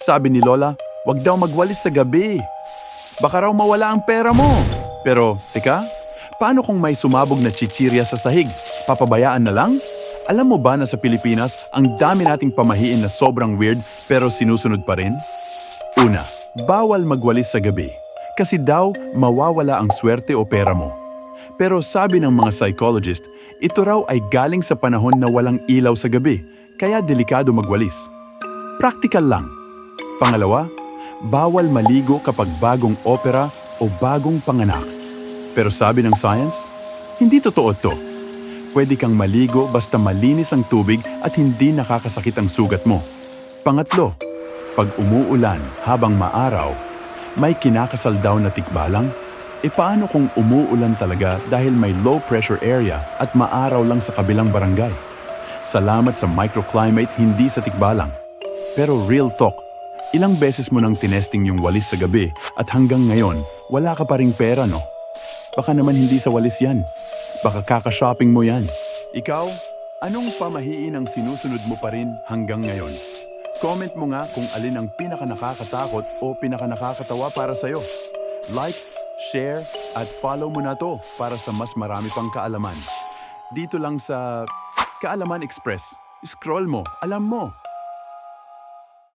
Sabi ni Lola, wag daw magwalis sa gabi. Baka raw mawala ang pera mo. Pero, teka, paano kung may sumabog na chichirya sa sahig? Papabayaan na lang? Alam mo ba na sa Pilipinas, ang dami nating pamahiin na sobrang weird pero sinusunod pa rin? Una, bawal magwalis sa gabi. Kasi daw, mawawala ang swerte o pera mo. Pero sabi ng mga psychologist, ito raw ay galing sa panahon na walang ilaw sa gabi, kaya delikado magwalis. Praktikal lang. Pangalawa, bawal maligo kapag bagong opera o bagong panganak. Pero sabi ng science, hindi totoo to. Pwede kang maligo basta malinis ang tubig at hindi nakakasakit ang sugat mo. Pangatlo, pag umuulan habang maaraw, may kinakasal daw na tikbalang? E paano kung umuulan talaga dahil may low pressure area at maaraw lang sa kabilang barangay? Salamat sa microclimate, hindi sa tikbalang. Pero real talk, ilang beses mo nang tinesting yung walis sa gabi at hanggang ngayon, wala ka pa ring pera, no? Baka naman hindi sa walis yan. Baka kaka-shopping mo yan. Ikaw, anong pamahiin ang sinusunod mo pa rin hanggang ngayon? Comment mo nga kung alin ang pinaka-nakakatakot o pinaka-nakakatawa para sa'yo. Like, share, at follow mo na to para sa mas marami pang kaalaman. Dito lang sa Kaalaman Express. Scroll mo, alam mo.